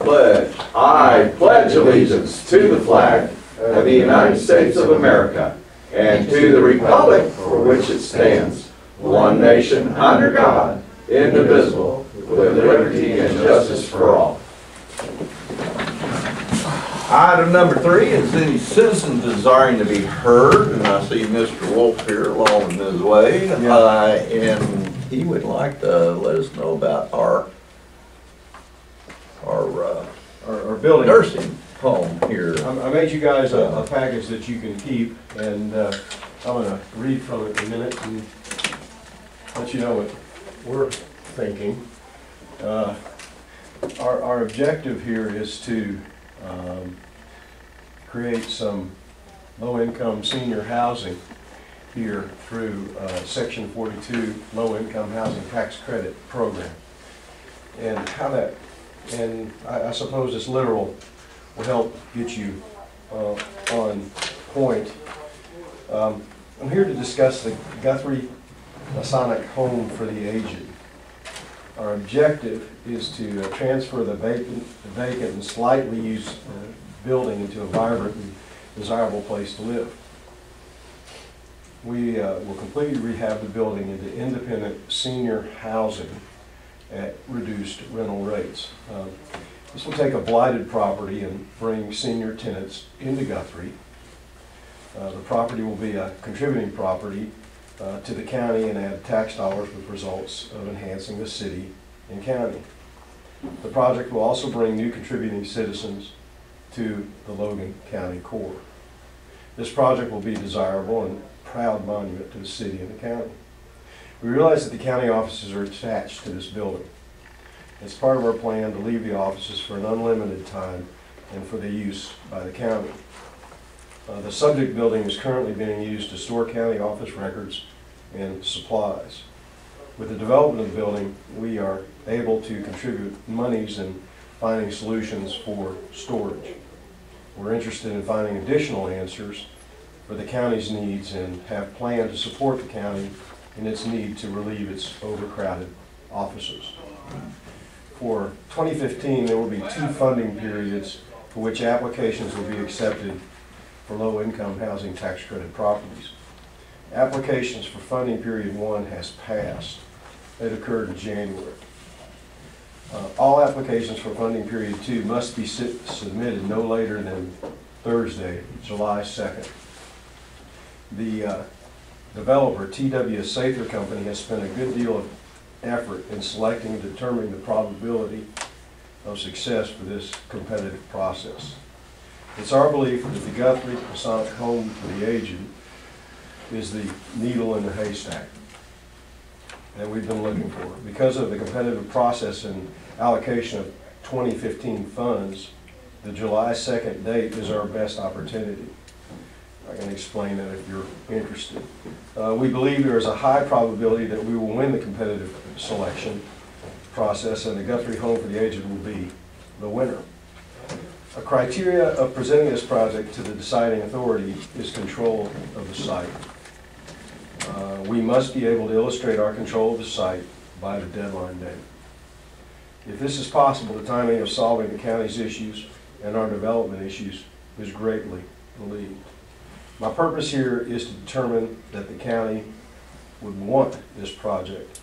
pledge. I pledge allegiance to the flag of the United States of America and to the republic for which it stands, one nation under God, indivisible, with liberty and justice for all. Item number 3 is any citizens desiring to be heard, and I see Mr. Wolf here along with Ms. Wade, and he would like to let us know about our building nursing home here. I made you guys a package that you can keep, and I'm going to read from it in a minute and let you know what we're thinking. Our objective here is to create some low-income senior housing here through Section 42 Low-Income Housing Tax Credit Program. And how that, and I suppose this literal will help get you on point. I'm here to discuss the Guthrie Masonic Home for the Aged. Our objective is to transfer the vacant and slightly used building into a vibrant and desirable place to live. We will completely rehab the building into independent senior housing at reduced rental rates. This will take a blighted property and bring senior tenants into Guthrie. The property will be a contributing property to the county and add tax dollars with results of enhancing the city and county. The project will also bring new contributing citizens to the Logan County core. This project will be a desirable and proud monument to the city and the county. We realize that the county offices are attached to this building. It's part of our plan to leave the offices for an unlimited time and for the use by the county. The subject building is currently being used to store county office records and supplies. With the development of the building, we are able to contribute monies in finding solutions for storage. We're interested in finding additional answers for the county's needs and have planned to support the county in its need to relieve its overcrowded offices. For 2015, there will be 2 funding periods for which applications will be accepted for low-income housing tax credit properties. Applications for funding period 1 has passed. It occurred in January. All applications for funding period 2 must be submitted no later than Thursday, July 2nd. The developer, T.W. Sather Company, has spent a good deal of effort in selecting and determining the probability of success for this competitive process. It's our belief that the Guthrie Masonic Home for the Aged is the needle in the haystack that we've been looking for. Because of the competitive process and allocation of 2015 funds, the July 2nd date is our best opportunity. I can explain that if you're interested. We believe there is a high probability that we will win the competitive selection process and the Guthrie Home for the Aged will be the winner. A criteria of presenting this project to the deciding authority is control of the site. We must be able to illustrate our control of the site by the deadline date. If this is possible, the timing of solving the county's issues and our development issues is greatly relieved. My purpose here is to determine that the county would want this project.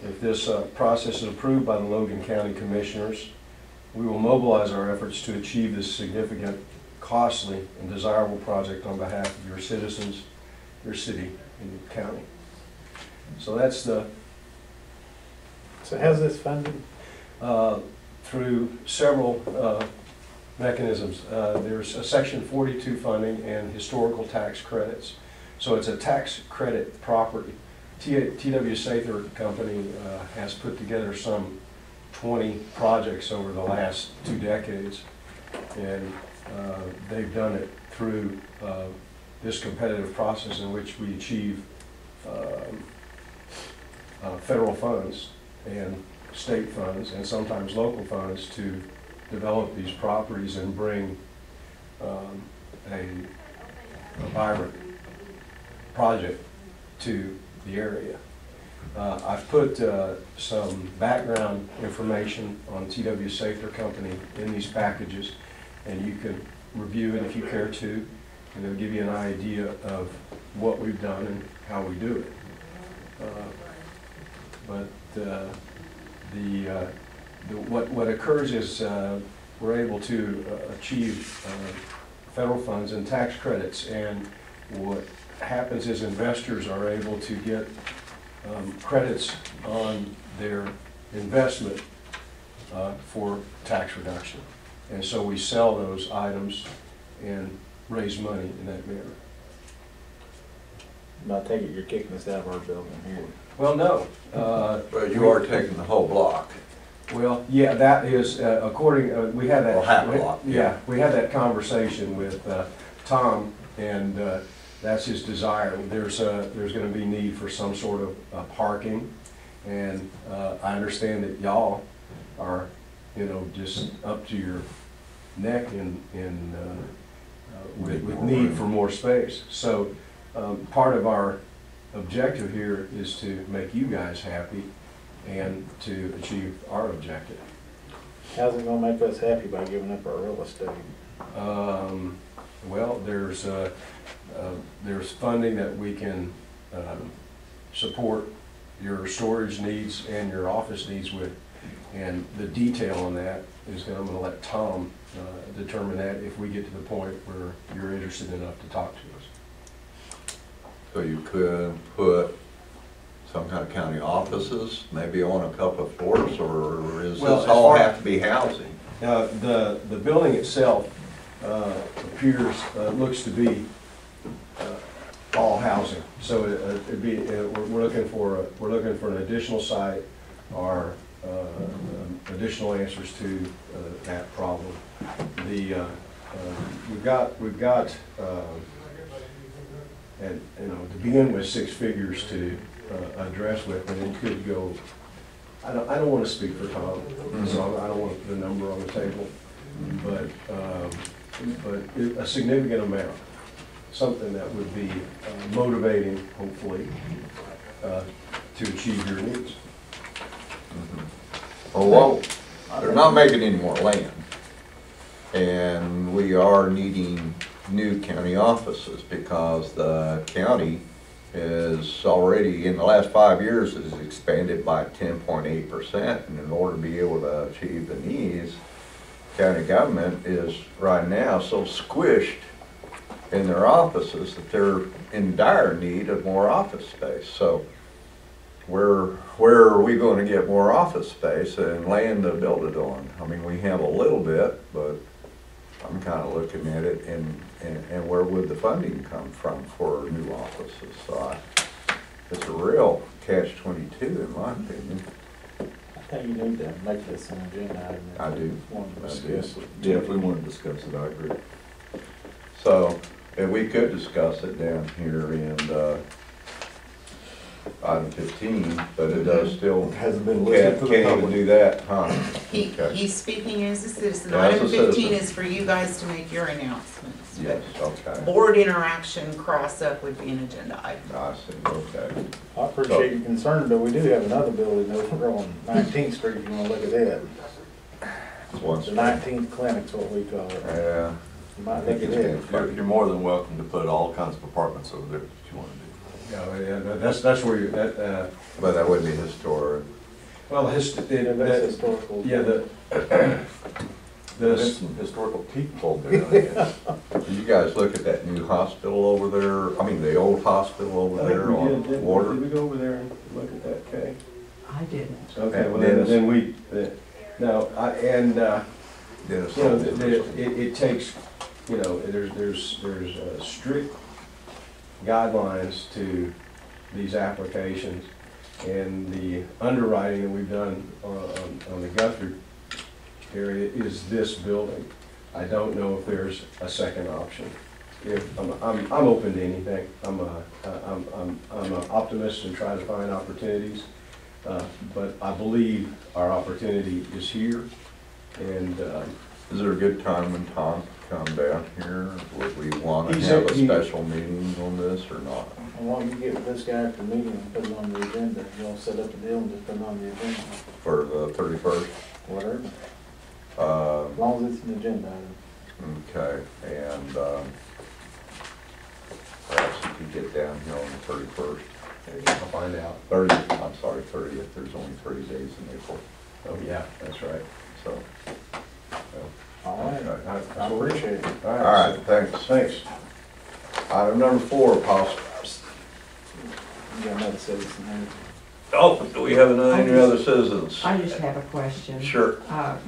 If this process is approved by the Logan County Commissioners, we will mobilize our efforts to achieve this significant, costly, and desirable project on behalf of your citizens, your city, and your county. So that's the... So how's this funded? Through several mechanisms. There's a Section 42 funding and historical tax credits. So it's a tax credit property. T.W. Sather Company has put together some 20 projects over the last 2 decades, and they've done it through this competitive process in which we achieve federal funds and state funds and sometimes local funds to develop these properties and bring a vibrant project to the area. I've put some background information on TW Safer Company in these packages, and you can review it if you care to, and it'll give you an idea of what we've done and how we do it. What occurs is we're able to achieve federal funds and tax credits, and what happens is investors are able to get credits on their investment for tax reduction. And so we sell those items and raise money in that manner. I take it you're kicking us out of our building here. Well, no. But you are taking the whole block. Well, yeah, that is, according, we had that. Or half block. Yeah, we had that conversation with Tom, and that's his desire. There's going to be need for some sort of parking, and I understand that y'all are, just up to your neck with need for more space. So part of our objective here is to make you guys happy and to achieve our objective. How's it gonna make us happy by giving up our real estate? Well, there's funding that we can support your storage needs and your office needs with, and the detail on that is I'm going to let Tom determine that if we get to the point where you're interested enough to talk to us. So you could put some kind of county offices, maybe on a couple of floors, or does Well, this as all far- have to be housing? The building itself appears, looks to be all housing. So it'd be, we're looking for an additional site or additional answers to that problem. We've got and to begin with 6 figures to address with, and it could go. I don't want to speak for Tom, so I don't want to put a number on the table, but a significant amount, something that would be motivating, hopefully, to achieve your needs. Well, they're not making any more land, and we are needing new county offices because the county is already, in the last 5 years, has expanded by 10.8%, and in order to be able to achieve the needs, county government is right now so squished in their offices that they're in dire need of more office space. So where are we going to get more office space and land to build it on? I mean, we have a little bit, but I'm kind of looking at it and where would the funding come from for new offices? So it's a real catch-22 in my opinion. I think you need to make this an agenda item. I do. Want to I discuss do. it. Yeah, if we want to discuss it, I agree. So, and we could discuss it down here in item 15, but it does still, Hasn't been can't even do that, huh? Okay. He's speaking as a citizen. Yeah, as a Item 15 citizen. is for you guys to make your announcements. Yes, okay. Board interaction cross-up would be an agenda item. I see, okay. I appreciate your concern, but we do have another building over on 19th Street, if you want to look at that. Once, The 19th Clinic's what we call it. yeah. You might look at that. You're more than welcome to put all kinds of apartments over there if you want to do. Yeah, that's where you, But that would be historic. well, That's historical. There's some historical people there, I guess. Did you guys look at that new hospital over there? I mean, the old hospital over there on Water? Did we go over there and look at that, Kay? I didn't. Okay, well, Dennis. then we, no, Dennis. it takes, there's strict guidelines to these applications, and the underwriting that we've done on the Guthrie area is this building. I don't know if there's a second option. If I'm open to anything. I'm an optimist and try to find opportunities, but I believe our opportunity is here, and Is there a good time when Tom come down here? Would we want to He have said a he- special meeting on this or not? And why don't you get with this guy after the meeting and put it on the agenda? Y'all set up a deal and just put it on the agenda, For the 31st? whatever, Uh, as long as it's an agenda item. okay, and, perhaps you could get down here on the 31st. I'll find out. 30th, I'm sorry, 30th, there's only 3 days in April, Oh, yeah, that's right. so. All right, Okay. I appreciate it. All right, thanks. Thanks. Item number 4, possible. You got another citizen here. Oh, do we have any other citizens? I just have a question. Sure.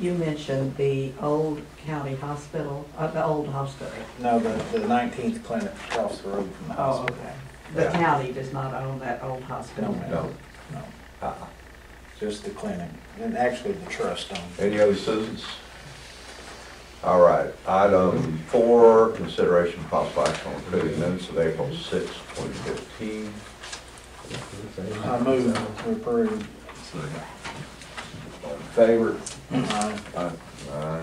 You mentioned the old county hospital, the old hospital. No, the 19th clinic across the road from the Oh, hospital. okay. The county does not own that old hospital. No. No, Uh-uh. just the clinic, and actually the trust owns it. Any other citizens? All right, item 4, consideration of possible action on approving minutes of April 6, 2015. I move to approve. All in favor? Aye. Aye.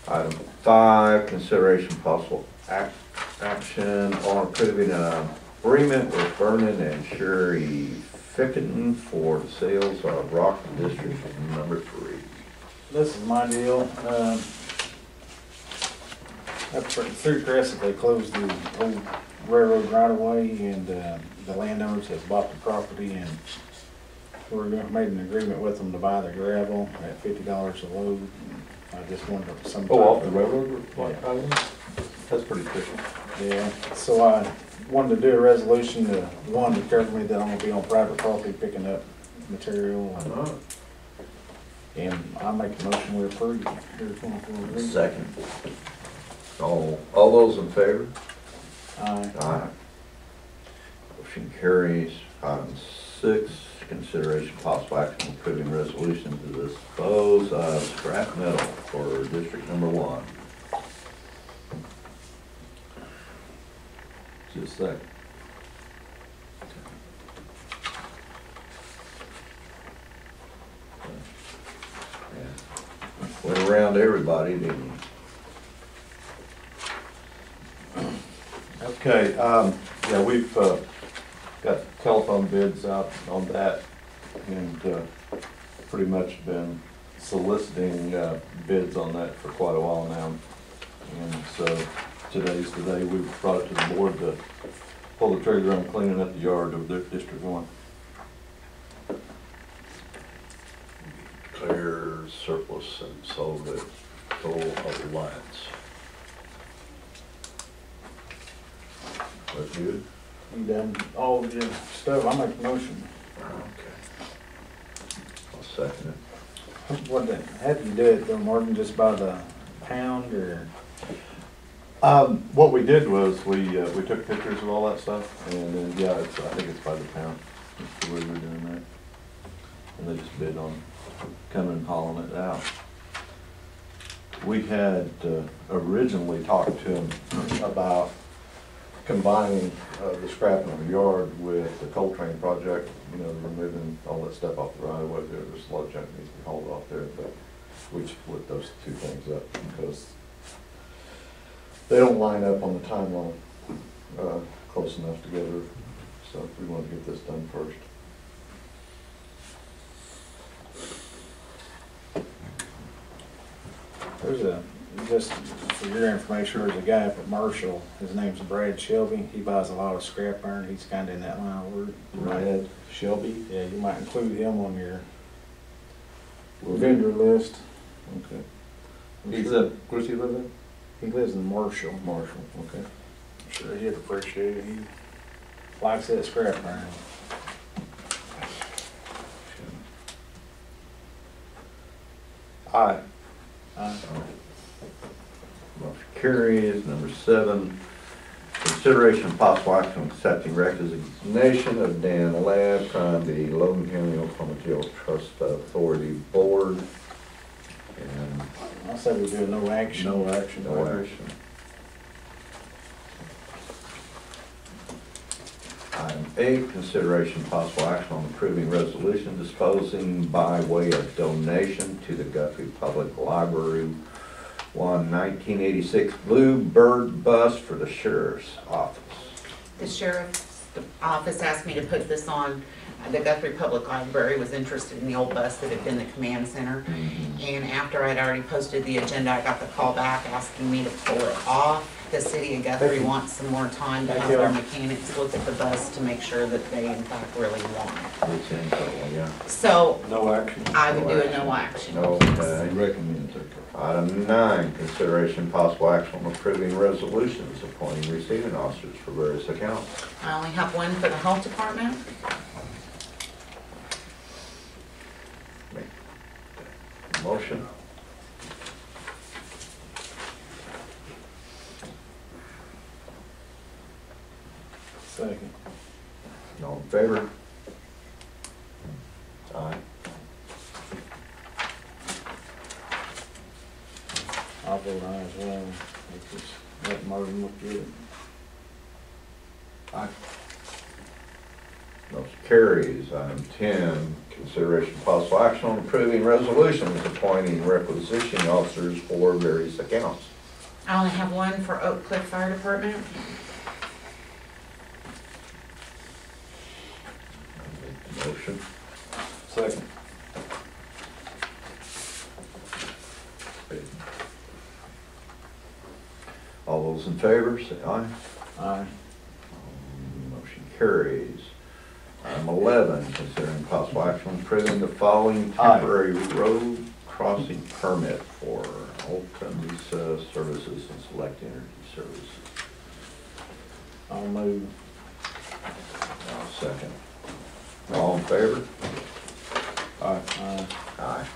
Item 5, consideration of possible action on approving an agreement with Vernon and Sherry Ficken for the sales of Rock District number 3. This is my deal. Up through Crescent, they closed the old railroad right away, and the landowners have bought the property, and made an agreement with them to buy the gravel at $50 a load. I just wondered if some. Oh, off the railroad, that's pretty efficient. Yeah, so I wanted to do a resolution to, one, to cover me that I'm gonna be on private property picking up material, and I make a motion we approve. Here's one for the- Second. All those in favor? Aye. Aye. Motion carries. Item 6, consideration of possible action on approving resolution to dispose of scrap metal for District number 1. Just a sec. Yeah. Went around to everybody, didn't you? Okay, yeah, we've got telephone bids out on that, and pretty much been soliciting bids on that for quite a while now. And so today's the day we brought it to the board to pull the trigger on cleaning up the yard of their District 1. Clear surplus and sold at Toll Alliance. That good? You done all of your stuff, I make a motion. Okay. I'll second it. What, how'd you do it though, Martin, just by the pound or? What we did was we took pictures of all that stuff, and then, yeah, I think it's by the pound. That's the way we're doing that. And they just bid on coming and hauling it out. We had originally talked to them about combining the scrap in the yard with the coal train project, you know, removing all that stuff off the right of way. There's a lot of junk needs to be hauled off there, but we split those two things up because they don't line up on the timeline close enough together. So we want to get this done first. There's just for your information, there's a guy up at Marshall, his name's Brad Shelby, he buys a lot of scrap iron, he's kinda in that line of work. Brad Shelby? Yeah, you might include him on your vendor list. Okay. He's a, where's he live in? He lives in Marshall. Marshall, okay. I'm sure he'd appreciate it, he likes that scrap iron. Aye. Motion carries. Number 7, consideration of possible action on accepting resignation of Dan Ladd from the Logan County Oklahoma Jail Trust Authority Board. And I say we do no action. No action. no action. Item 8, consideration possible action on approving resolution disposing by way of donation to the Guthrie Public Library 1986 Blue Bird bus for the sheriff's office. The sheriff's office asked me to put this on. The Guthrie Public Library was interested in the old bus that had been the command center. And after I'd already posted the agenda, I got the call back asking me to pull it off. The city of Guthrie wants some more time to have their mechanics look at the bus to make sure that they in fact really want it. It's in total, yeah. So No action. I would do a no action. Okay. Recommend it. Item 9, consideration possible action on approving resolutions appointing receiving officers for various accounts. I only have one for the health department. Motion. Second. All in favor? Aye. I'll vote aye as well. Let's just let Marvin look at it. Aye. Motion carries. Item 10, consideration possible action on approving resolutions appointing requisitioning officers for various accounts. I only have one for Oak Cliff Fire Department. Motion. Second. All those in favor, say aye. Aye. Motion carries. Item 11, considering possible action on approving the following temporary road crossing permit for Alton Services and Select Energy Services. I'll move. I'll second. All in favor? Aye. Aye. Aye.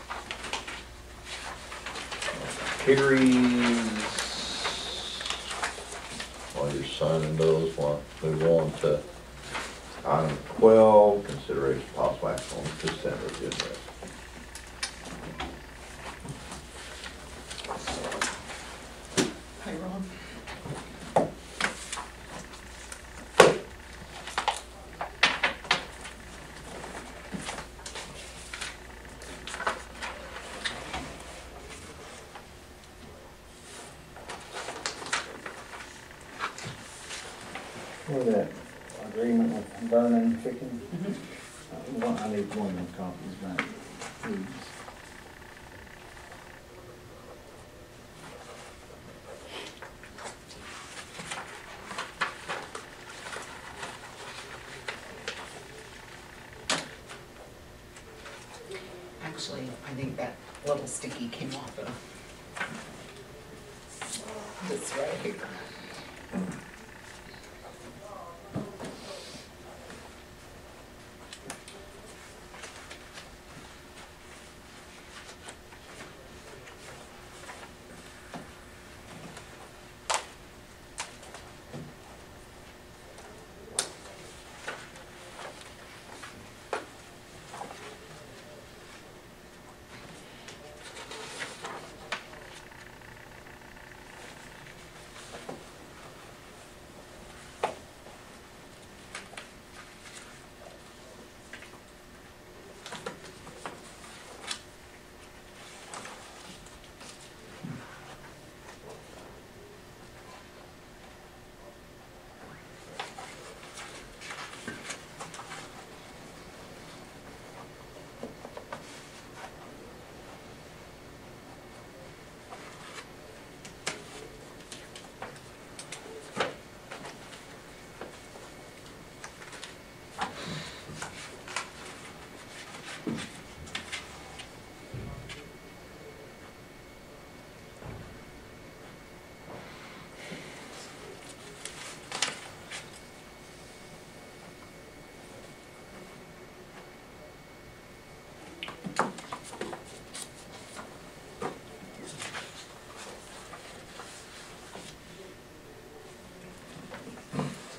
Carries. While you're signing those, we'll move on to item 12, consideration possible action on consent agenda. Payroll. Where's that agreement with Vernon Fickin? I need one of them copies back, please. Actually, I think that little sticky came off of this right here.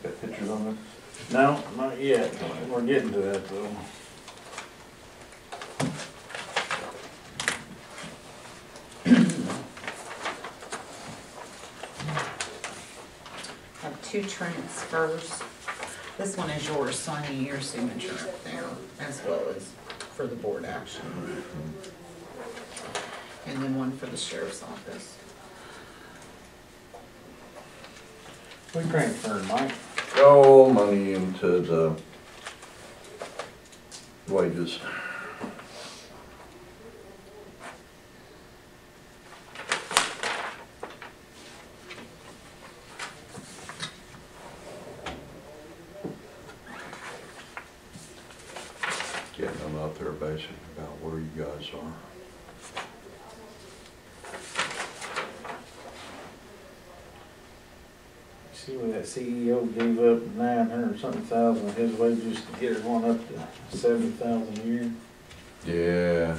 Got pictures on this? No, not yet. We're getting to that though. Have two transfers. This one is yours, signing your signature up there, as well as for the board action. And then one for the sheriff's office. We transferred, Mike. Go money into the wages. Getting them up there basically about where you guys are. See where that CEO gave up 900-something thousand of his wages to get one up to 70,000 a year. Yeah.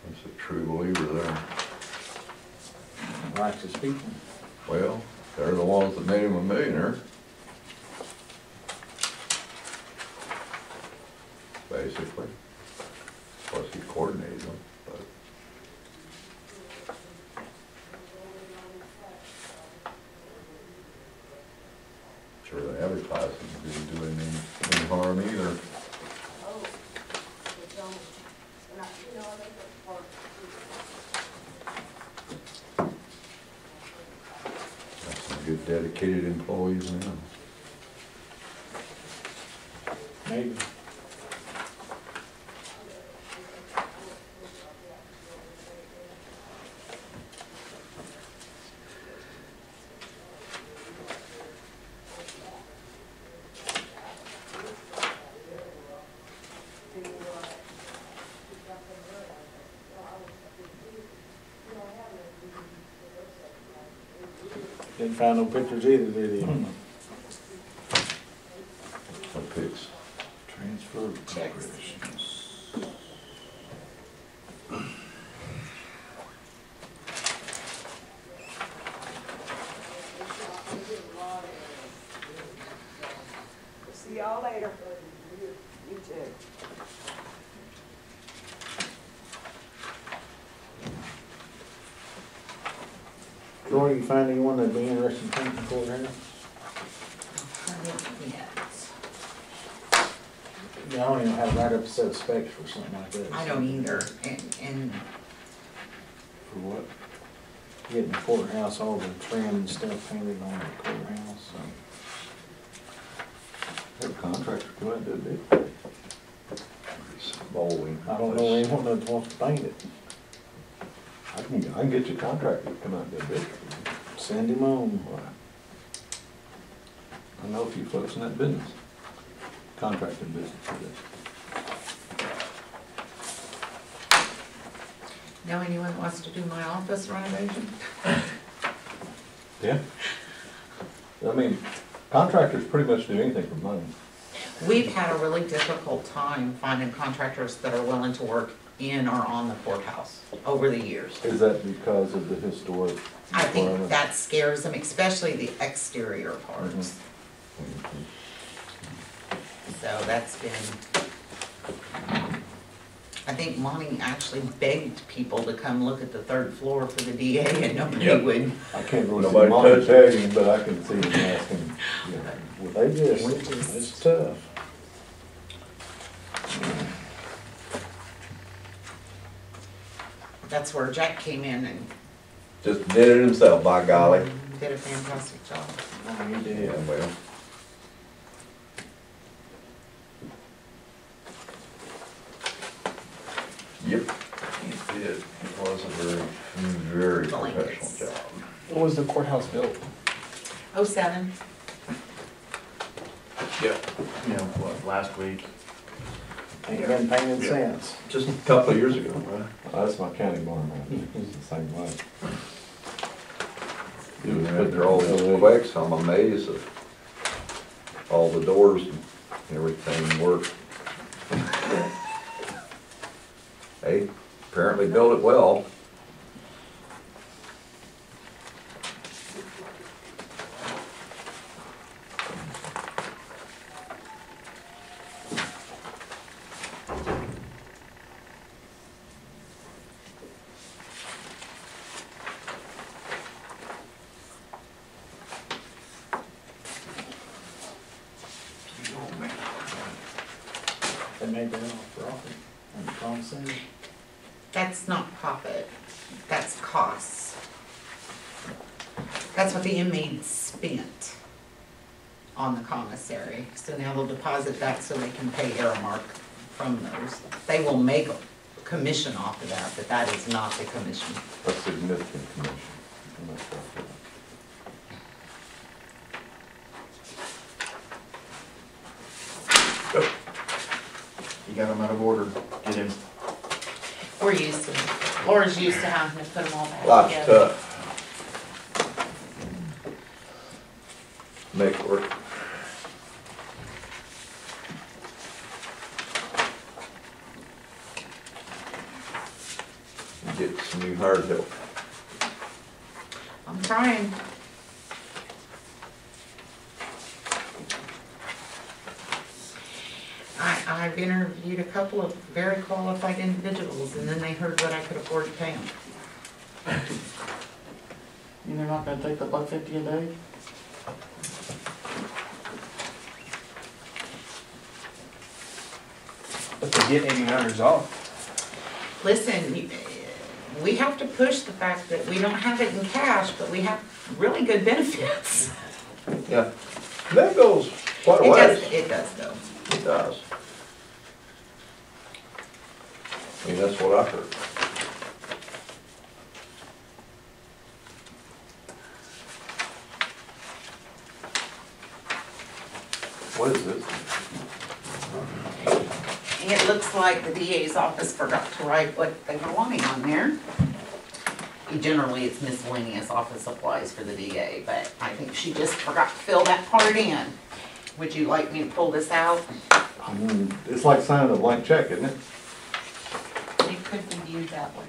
That's a true believer there. Righteous people. Well, they're the ones that made him a millionaire. Basically. Plus he coordinated them, but. Sure the advertising didn't do any harm either. Got some good dedicated employees now. Maybe. Didn't find no pictures either, did he? No pics. Transfer Checks. appropriations. See y'all later. You too. Troy, you find anyone that'd be interested in painting the courthouse? Yet. Yeah, I don't even know how to write up a set of specs for something like that. I don't either, and For what? Getting the courthouse, all the trim and stuff painted on the courthouse, so. Have a contractor come out and do it. It's bowling. I don't know anyone that wants to paint it. I can get you a contractor to come out and do it. Send him on. I know a few folks in that business, contracting business for this. know anyone that wants to do my office renovation? Yeah. I mean, contractors pretty much do anything for money. We've had a really difficult time finding contractors that are willing to work in or on the courthouse over the years. Is that because of the historic I think requirement? that scares them, especially the exterior parts. So that's been, I think Monty actually begged people to come look at the third floor for the DA and nobody Yep. would. I can't really see Nobody mine touched it. begging, but I can see him asking, you know, Well, they just, it's tough. That's where Jack came in and Just did it himself, by golly. did a fantastic job. Oh, you did. Yeah, well. Yep, he did. It was a very Blankets. professional job. When was the courthouse built? 07, Yeah. You know, what, last week? Ain't been painted since. Just a couple of years ago, right? that's my county barn, man. It's the same way. Even after all those quakes, I'm amazed that all the doors and everything work. They apparently built it well. They made that off profit on the commissary. That's not profit, that's costs. That's what the inmates spent on the commissary. So now they'll deposit that so they can pay Aramark from those. They will make a commission off of that, but that is not the commission. A significant commission. I'm not sure. You got him out of order. Get him. We're used to it. Laura's used to having to put them all back Life's together. tough. Make it work. Get some new hard help. I'm trying. I've interviewed a couple of very qualified individuals, and then they heard what I could afford to pay them. You're not gonna take the $150 a day? But they get 89ers off. Listen, we have to push the fact that we don't have it in cash, but we have really good benefits. Yeah. That goes quite a It ways. does, it does though. It does. I mean, that's what I heard. What is this? It looks like the DA's office forgot to write what they were wanting on there. Generally, it's miscellaneous office supplies for the DA, but I think she just forgot to fill that part in. Would you like me to pull this out? It's like signing a blank check, isn't it? It could be viewed that way.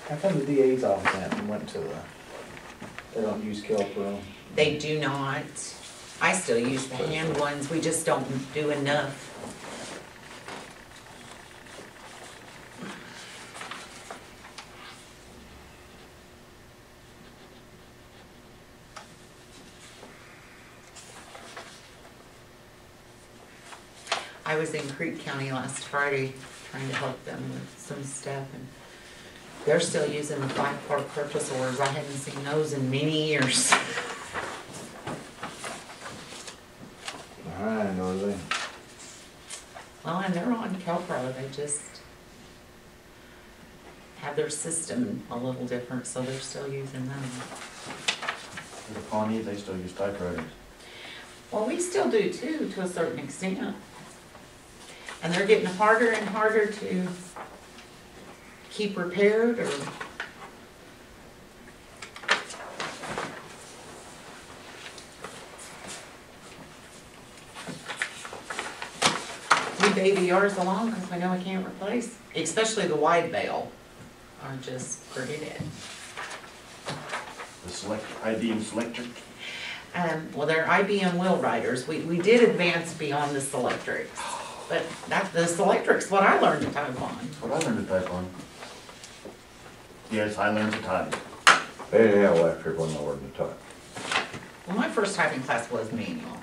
How come the DA's office went to the, they don't use Kelpro? They do not. I still use the hand ones, we just don't do enough. I was in Creek County last Friday trying to help them with some stuff, and they're still using the 5-part purchase orders. I haven't seen those in many years. I know they. Well, and they're on Kelpro, they just have their system a little different, so they're still using them. The Pawnee, they still use typewriters. Well, we still do too, to a certain extent. And they're getting harder and harder to keep repaired or. We baby ours along because we know we can't replace, especially the wide bale, are just pretty dead. The IBM Selectric. Well, they're IBM wheel riders. We did advance beyond the Selectrics. But the Selectric's what I learned to type on. That's what I learned to type on. Yes, I learned to type. They didn't have electric when they were in the time. Well, my first typing class was manual.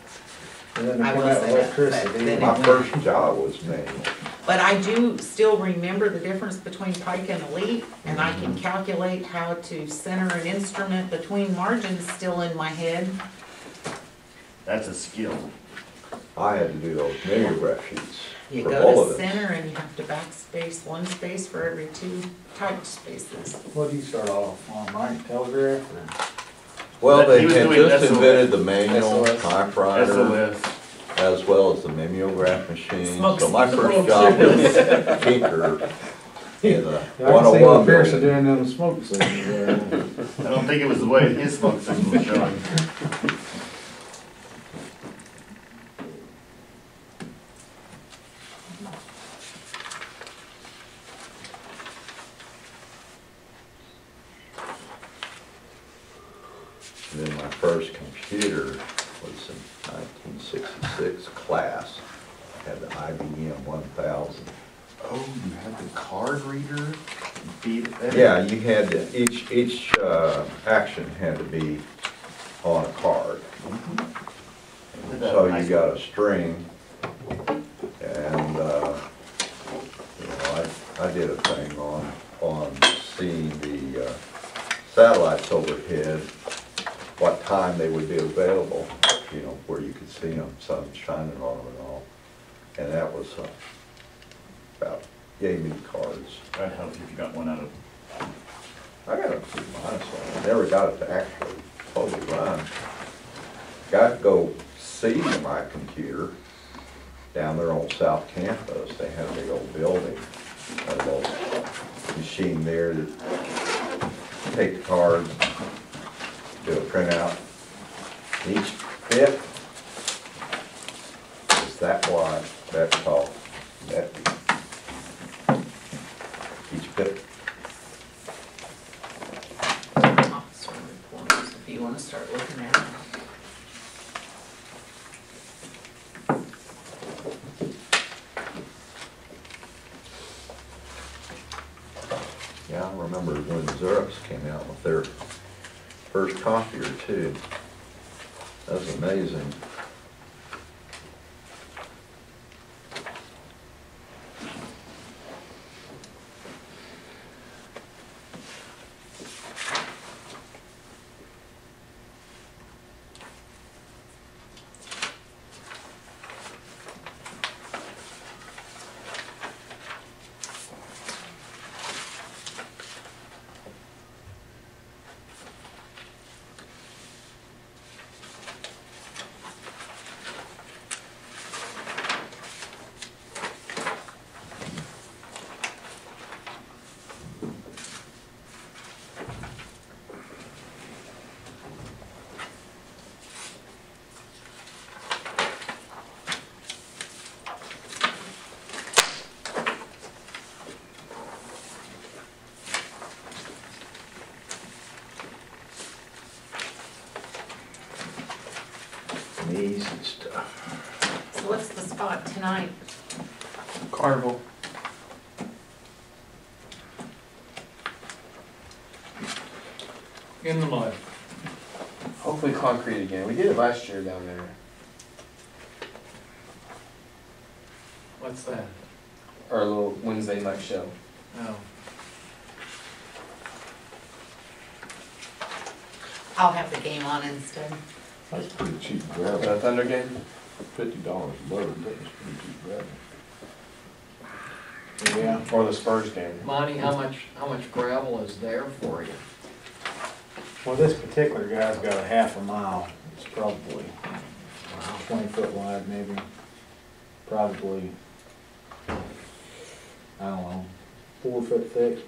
And then they I come will out say with that, but electricity. then My first job was manual. But I do still remember the difference between Pike and Elite, and I can calculate how to center an instrument between margins still in my head. That's a skill. I had to do those mimeograph sheets You for go all to of it. center and you have to backspace one space for every 2 typed spaces. What do you start off on, Mike, telegraph or? Well, they He was had doing just SOS. invented the manual SOS. typewriter SOS. as well as the mimeograph machine. Smoke So my signal. first job was tinker in the I can see 101 what Pearson building. doing them smoke signals there. I don't think it was the way his smoke signal was showing. And then my first computer was in 1966 class. I had the IBM 1000. Oh, you had the card reader? Beat it. Yeah, you had to, each action had to be on a card. we got a string, and, you know, I did a thing on seeing the satellites overhead, what time they would be available, you know, where you could see them, sun shining on them and all. And that was about, gave me cards. That helps if you got one out of. I got a few miles on it. Never got it to actually totally run. Got to go see my computer down there on South Campus. They had a big old building, a little machine there that take the cards, do a printout. Each bit is that wide, that tall, that deep. Each bit. Officer reports, if you wanna start looking at them. Yeah, I remember when Xerox came out with their first copier too. That was amazing. Easy stuff. So what's the spot tonight? Carnival. In the mud. Hopefully concrete again. We did it last year down there. What's that? Our little Wednesday night show. Oh. I'll have the game on instead. That's pretty cheap The gravel. Thunder game? $50 a load, that was pretty cheap gravel. Yeah, for the Spurs game. Monty, how much gravel is there for you? Well, this particular guy's got a half a mile. It's probably 20 foot wide, maybe. Probably, I don't know, 4 foot thick.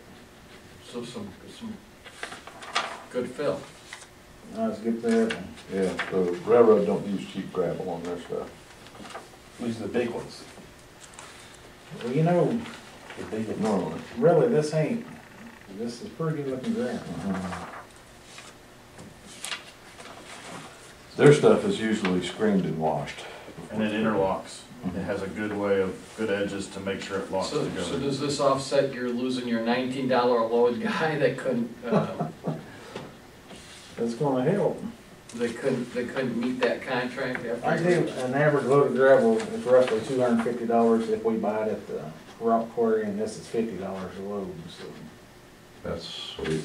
So some good fill. Let's get there. Yeah, the railroad don't use cheap gravel on their stuff. These are the big ones. Well, you know, The big ones. Normally. really, this is pretty good looking ground. Their stuff is usually screened and washed. And it interlocks. It has a good way of, good edges to make sure it locks So together. does this offset your losing your $19 a load guy that couldn't, It's gonna help. they couldn't meet that contract after? I do, an average load of gravel is roughly $250 if we buy it at the rock quarry, and this is $50 a load, so. That's sweet.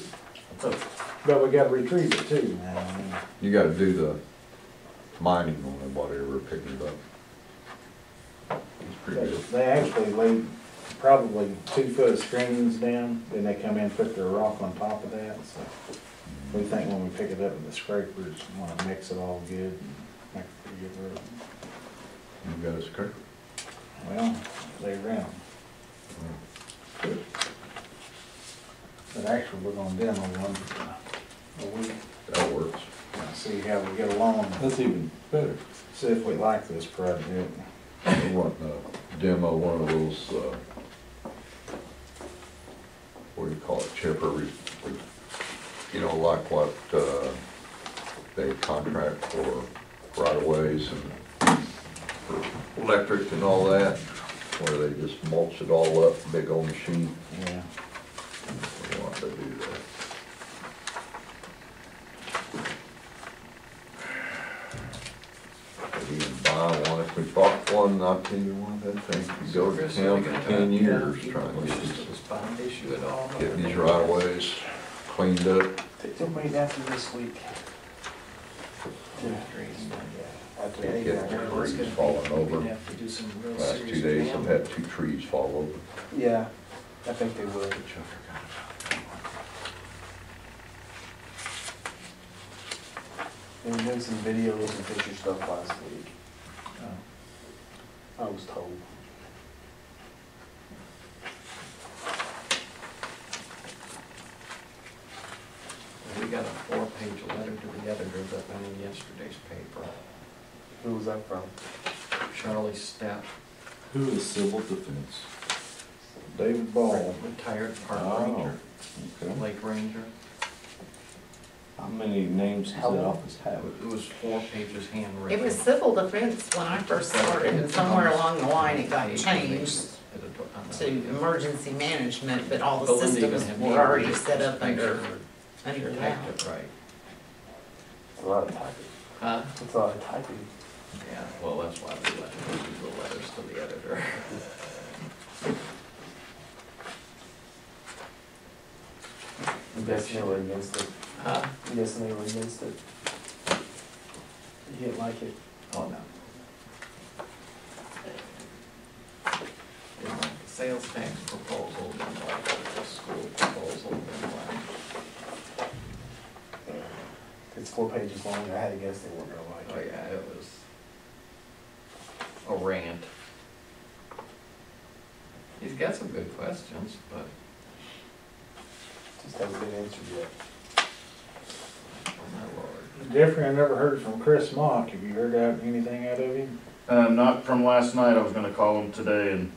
But we gotta retrieve it too, man. You gotta do the mining on it, whatever, picking it up. It's pretty good. They actually laid probably 2 foot of screens down, then they come in and put their rock on top of that, so. We think when we pick it up with the scrapers, we wanna mix it all good and make it pretty good road. You got a scraper? Well, they around. But actually, we're gonna demo one for a week, That works. see how we get along, That's even better. see if we like this project. We want to demo one of those, what do you call it, chipper, you know, like what, they contract for right-of-ways and for electric and all that, where they just mulch it all up, big old machine. Yeah. We want to do that. You can buy We bought one not too long, I think, you go to town for 10 years trying to get this bond issue at all. these right of ways cleaned up. They'll wait after this week. After Can't anything. get the trees falling over. Have to do some real Last serious 2 days, I've exam. had 2 trees fall over. Yeah, I think they will. They were doing some videos and picture stuff last week. I was told. We got a 4-page letter to the editor that went in yesterday's paper. Who was that from? Charlie Stepp, Who is civil defense? David Ball. retired park Oh, ranger, okay. lake ranger. How many names does that office have? It was 4 pages handwritten. It was civil defense when I first started, and somewhere along the line it got changed to emergency management, but all the Belinda even systems had were me already read set up to make under sure that. you typed it right. It's a lot of typing. Huh? It's a lot of typing. Yeah, well, that's why we let him do the letters to the editor. I'm guessing they were against it. Huh? I'm guessing they were against it. You didn't like it? Oh, no. Didn't like the sales tax proposal, didn't like the school proposal, didn't like. It's 4 pages long. I had to guess they weren't gonna Oh, like it. yeah, it was a rant. He's got some good questions, but, Just hasn't been answered yet. oh my lord. Jeffrey, I never heard from Chris Mock. Have you heard anything out of him? Not from last night, I was gonna call him today and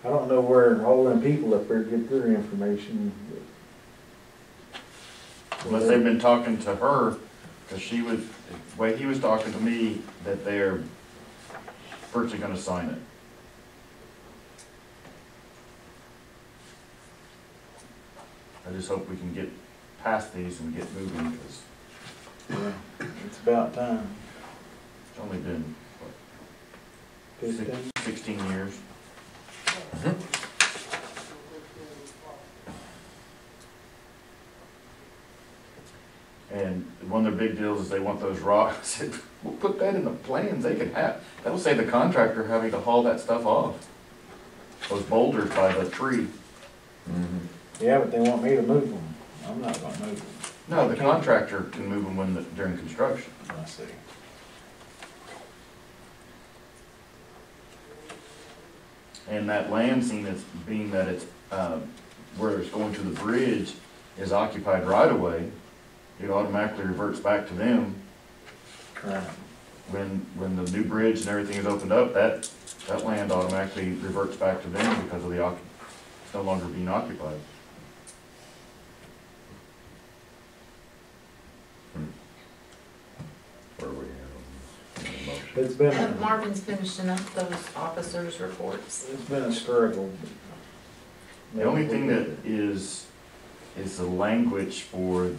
I don't know where all them people up there get their information. unless they've been talking to her, cause she was, the way he was talking to me, that they're virtually gonna sign it. I just hope we can get past these and get moving, cause Yeah, it's about time. it's only been, what, 15? 16 years. And one of their big deals is they want those rocks. I said, we'll put that in the plans, they can have, that'll save the contractor having to haul that stuff off. Those boulders by the tree. Yeah, but they want me to move them. I'm not gonna move them. No, the contractor can move them during construction. I see. And that land scene is, being that it's, where it's going to the bridge is occupied right away, it automatically reverts back to them. Right. When the new bridge and everything is opened up, that land automatically reverts back to them because of it's no longer being occupied. Where are we at on this motion? It's been, Marvin's finishing up those officers' reports. it's been a struggle. The only thing that is the language for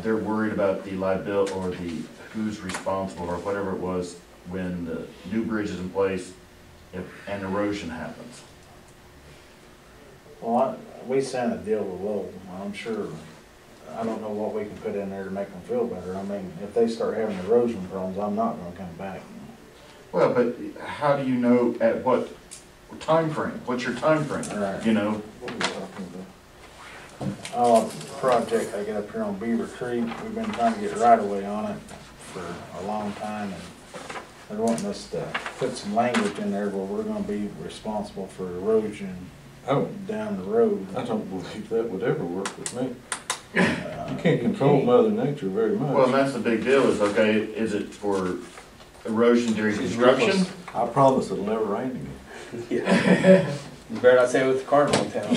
they're worried about the liability or who's responsible or whatever it was when the new bridge is in place if an erosion happens. Well, we sent a deal with Logan. I'm sure, I don't know what we can put in there to make them feel better. I mean, if they start having erosion problems, I'm not gonna come back. Well, but how do you know at what time frame? What's your time frame? Right. You know? What are we talking about? Oh, project I got up here on Beaver Creek. We've been trying to get right of way on it for a long time, and they're wanting us to put some language in there where we're gonna be responsible for erosion Oh, down the road. I don't believe that would ever work with me. You You can't control Mother Nature very much. Well, and that's the big deal is, okay, is it for erosion during construction? I promise it'll never rain again. You better not say it with the Cardinal in town.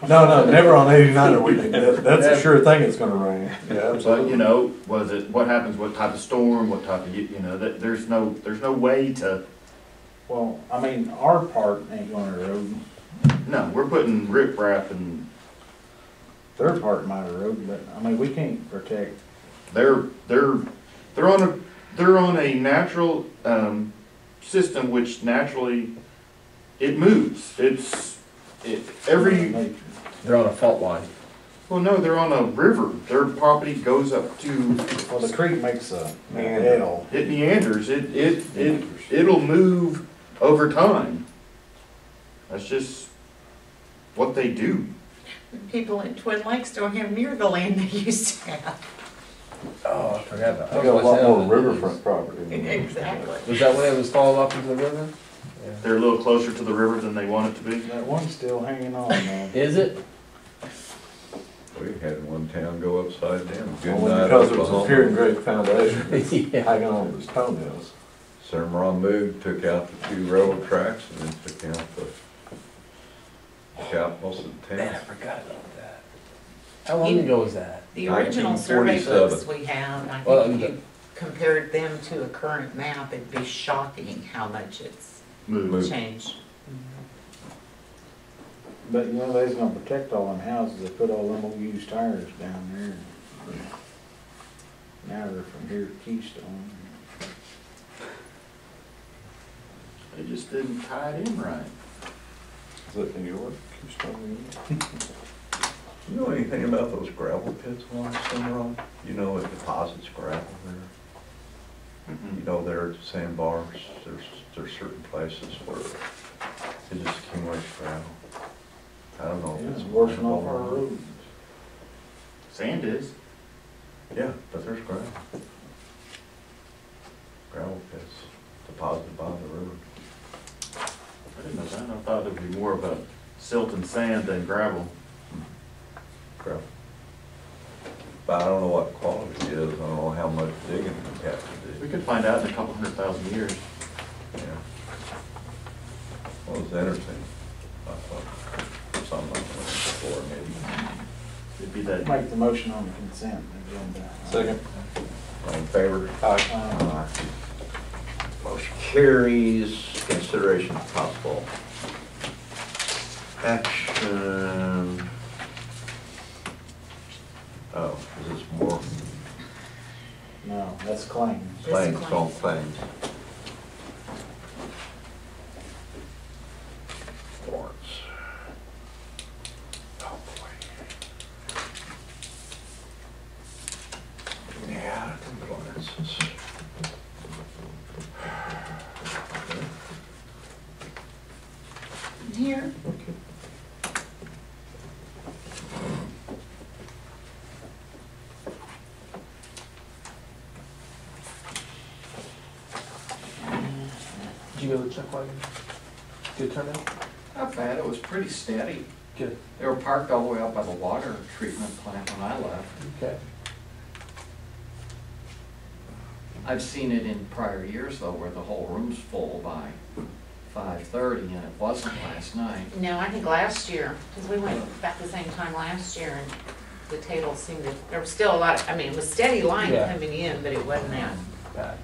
No, never on 89 or weekend. That's a sure thing it's gonna rain. Yeah, But, you know, what happens, what type of storm, what type of, you know, there's no way to, Well, I mean, our part ain't gonna erode. no, we're putting riprap and their part of my road, but, I mean, we can't protect. They're on a natural, system which naturally, it moves. Every, They're on a fault line. well, no, they're on a river. Their property goes up to, Well, the creek makes a L. it meanders. It'll move over time. That's just what they do. People in Twin Lakes don't have near the land they used to have. Oh, I forgot about I that. got a lot more riverfront property. than that. Exactly. Was that when it was falling off into the river? They're a little closer to the river than they want it to be. That one's still hanging on, though. Is it? We had one town go upside down. Good Only night, because it was a Oklahoma. pure and great foundation, Yeah. hanging on to his toenails. Cimarron moved, took out the 2 railroad tracks and then took out most of the Man, I town. forgot about that. How long ago was that? The original survey 1947. books we have, I Well, think if you compared them to a current map, it'd be shocking how much it's Move. changed. But, you know, they's gonna protect all them houses, they put all them old used tires down there. Now they're from here to Keystone. They just didn't tie it in right. Is that New York? Keystone? You know anything about those gravel pits along Cimarron? You know it deposits gravel there? You know there at the sandbars, there's certain places where it just accumulates gravel. I don't know if It's it's washing off mine our or not. roads. Sand is. Yeah, but there's gravel. Gravel pits deposited by the road. I didn't know that. I thought it'd be more of a silt and sand than gravel. Gravel. But I don't know what quality it is, I don't know how much digging you have to We do. could find out in a couple 100,000 years. Yeah. Well, it's interesting. I thought something like that before, maybe. It'd be that. Make the motion on the consent agenda. Second. All in favor? Aye. Motion carries. Consideration of possible action. Oh, is this more No, that's claims. This is claims on claims. claims? Warrants. Oh, boy. Yeah, compliances. Here, Did you go to the check wagon? Good turnout? Not bad, it was pretty steady. Good. They were parked all the way out by the water treatment plant when I left. Okay. I've seen it in prior years though, where the whole room's full by 5:30, and it wasn't last night. no, I think last year, because we went about the same time last year, and the table seemed to, there was still a lot, it was steady line Yeah. coming in, but it wasn't that Bad.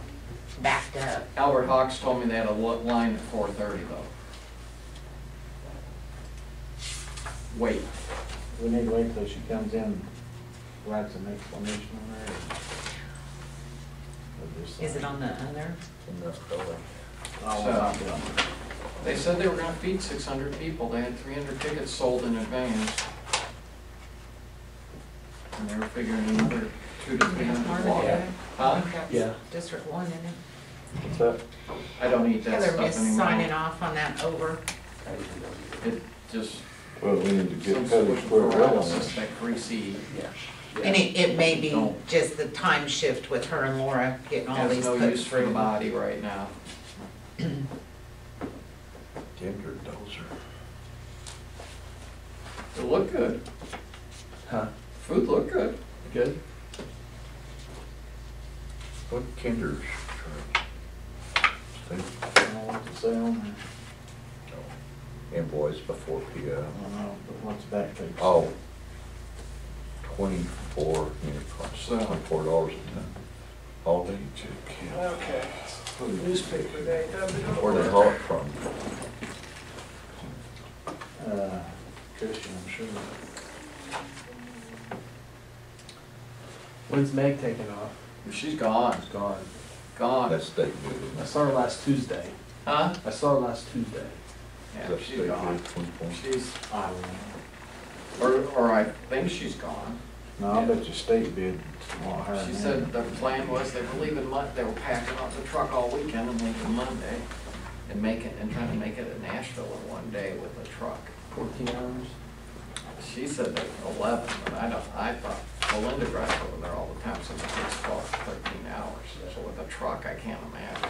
backed up. Albert Hawks told me they had a line at 4:30 though. Wait, We need to wait till she comes in, writes an explanation on there. Or just- Is it on the other? In this building. Oh, So- not done. they said they were gonna feed 600 people, they had 300 tickets sold in advance. And they were figuring another 200 to 300 water. Huh? Yeah. District 1, isn't it? What's that? I don't eat that Heather stuff missed signing anymore. off on that over. It just, Well, we need to get some Cody sort of squared away on paralysis, this. that greasy. And it may be Don't. just the time shift with her and Laura getting all Has these no put use for the through. body right now. Ginger dozer. It looked good, Huh? food looked good. Good. What Kinder's? I don't know what to say on there. Invoice before PO. I don't know, but what's back page? Oh. 24, So- $24 a ton. All day check. Okay. Newspaper day. Where they haul it from? Christian, I'm sure. When's Meg taking off? She's gone, She's gone. gone. That's state bid. I saw her last Tuesday. Huh? I saw her last Tuesday. Yeah, That's she's state gone. bid, 24. She's, I don't know. or I think she's gone. No, I bet your state bid a lot higher She than said that. their plan was they were leaving they were packing up the truck all weekend and leaving Monday and trying to make it to Nashville in one day with the truck. 14 hours. She said that 11, but I thought, Melinda drives over there all the time, so it takes 12 to 13 hours. So with a truck, I can't imagine.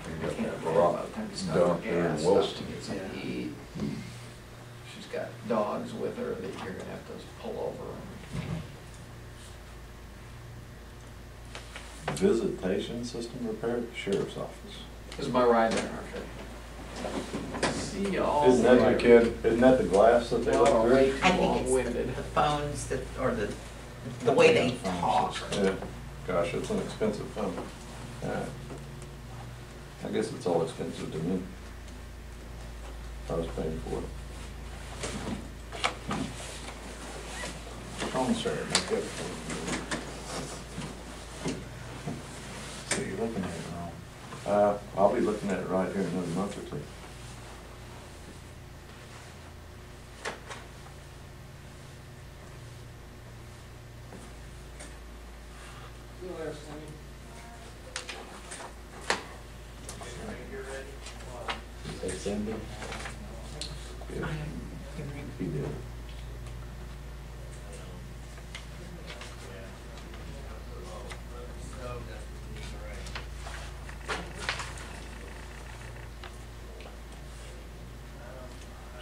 You I got can't that imagine rock by the time you start dump there in gas, stuff to Wilson. get some heat. She's got dogs with her that you're gonna have to pull over. Visitation system repair at the sheriff's office. This is my ride there, okay? See y'all. Isn't that the later. kid, isn't that the glass that they Y'all are look way through? I too think it's long-winded. the phones that, or the way they talk. Yeah, gosh, it's an expensive phone. Alright. I guess it's all expensive to me. I was paying for it. Commissary, make up for it. So you're looking at it wrong. I'll be looking at it right here in another month or two. Say Cindy. Yeah, he did.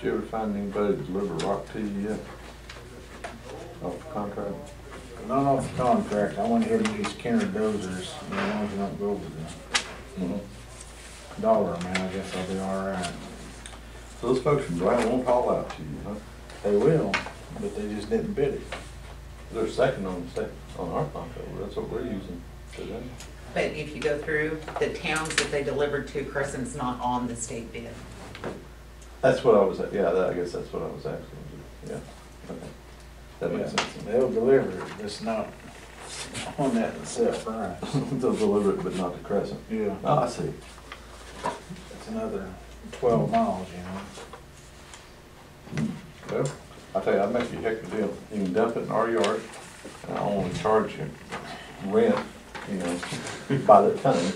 Did you ever find anybody to deliver rock to you yet? Off the contract? Not off the contract, I went ahead and used Kenner dozers, and as long as you don't go over the dollar amount, I guess I'll be all right. So those folks from Brown won't haul out to you, huh? They will, but they just didn't bid it. They're second on our contract, that's what we're using today. But if you go through the towns that they delivered to, Crescent's not on the state bid. That's what I was, I guess that's what I was asking, yeah, okay. That makes Yeah, sense. they'll deliver it, it's not on that set price. They'll deliver it, but not to Crescent. Yeah, Oh, I see. it's another 12 miles, you know. Well, I tell you, I'd make you a heck of a deal. You can dump it in our yard, and I'll only charge you rent, by the ton,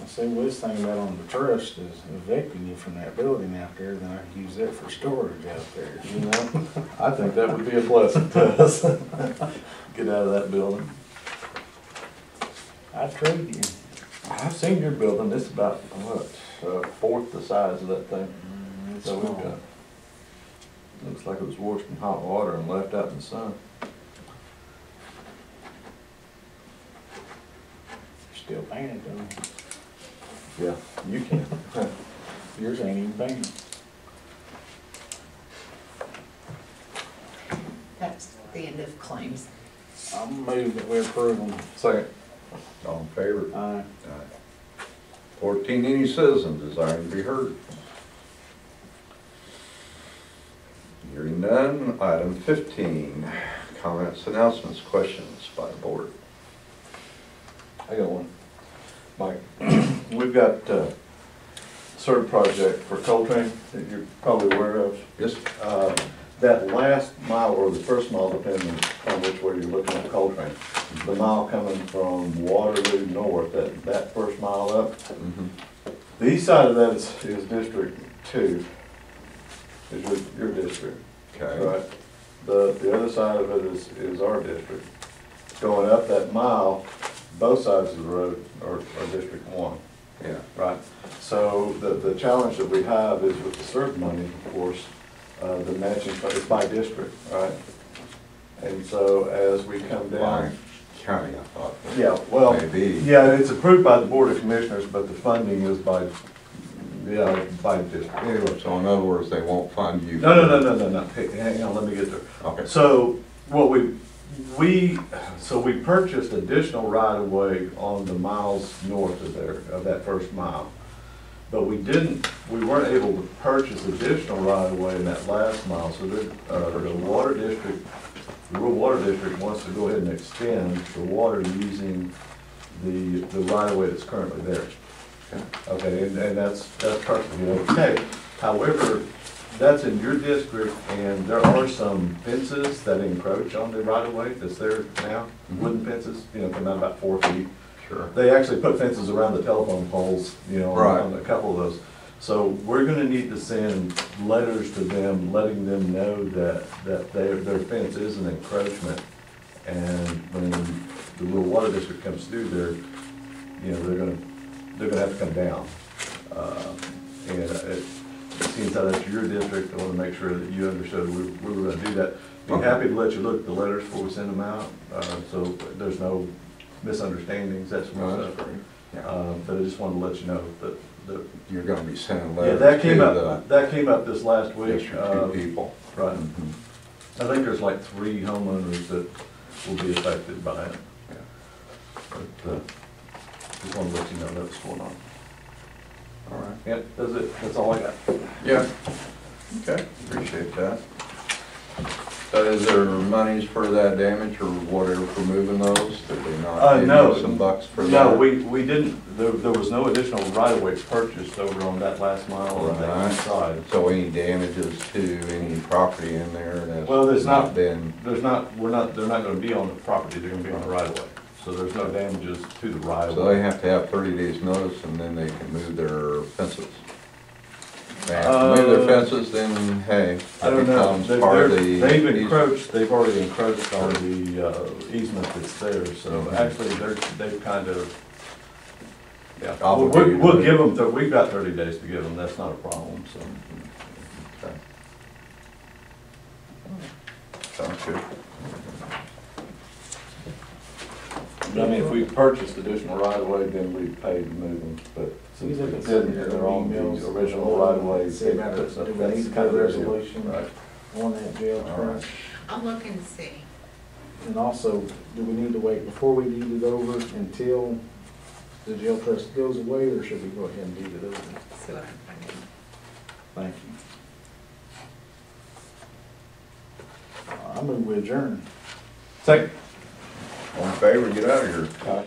I see, well, this thing about on the trust is evicting you from that building out there, then I can use that for storage out there. I think that would be a blessing to us. Get out of that building. I'd trade you. I've seen your building, it's about, fourth the size of that thing. It's So we've small. got, looks like it was washed in hot water and left out in the sun. Still painted though. Yeah, you can. Yours ain't even painted. That's the end of claims. I'm moved that we approve them. Second. All in favor? Aye. 14, any citizen desiring to be heard? Hearing none. Item 15, comments, announcements, questions by the board. I got one. Mike, we've got a CERB project for Coltrane that you're probably aware of. Yes. That last mile, or the first mile, depending on which way you're looking at Coltrane, the mile coming from Waterloo north, that first mile up, the east side of that is District 2, is your district. Okay. Right. The other side of it is our district. Going up that mile, both sides of the road are District 1. Yeah. Right. So the challenge that we have is with the CERB money, of course, the matching is by district, right? And so as we come By down. county, I thought. Yeah, well, Maybe. yeah, it's approved by the Board of Commissioners, but the funding is by district. Yeah, so in other words, they won't fund you. No. Hey, hang on, let me get there. Okay. So what we purchased additional right of way on the miles north of there, of that first mile. But we weren't able to purchase additional right of way in that last mile, so the rural water district wants to go ahead and extend the water using the right of way that's currently there. Okay, and that's perfectly okay. However, that's in your district, and there are some fences that encroach on the right of way that's there now, wooden fences, come out about 4 feet. Sure. They actually put fences around the telephone poles, Right. on a couple of those. So we're gonna need to send letters to them, letting them know that their fence is an encroachment. And when the rural water district comes through, they're gonna have to come down. And it seems that that's your district. I wanna make sure that you understood we were gonna do that. Be happy to let you look at the letters before we send them out, so there's no misunderstandings, that's No, what that's great. but I just wanted to let you know that, You're gonna be sending yeah, letters that came to up, that came up this last the week. District 2 people. Right. I think there's like 3 homeowners that will be affected by it. But, just wanted to let you know that's going on. All right. Yep, that's all I got. Yeah. Okay, appreciate that. So is there monies for that damage or whatever for moving those? Did they not give No. you some bucks for that? No, we didn't, there was no additional right-of-way purchased over on that last mile on that Right. east side. So any damages to any property in there that's Well, there's not- been, They're not gonna be on the property, they're gonna be on the right-of-way. So there's no damages to the right-of-way. so they have to have 30 days notice and then they can move their fences? They have to move their fences, then hey, I that don't know, becomes part of the. they've already encroached on the easement that's there, so actually they've kind of, yeah. Obligated. We'll give them, we've got 30 days to give them, that's not a problem, so. Okay. Sounds good. I mean, if we purchased additional right-of-way, then we'd pay to move them, but since we didn't, they're on the original right-of-way. See about it, do we need to put a resolution Right. on that jail truck? I'll look and see. And also, do we need to wait before we deed it over until the jail trust goes away, or should we go ahead and deed it over? See what I'm finding. Thank you. I move we adjourn. Second. All in favor, get out of here.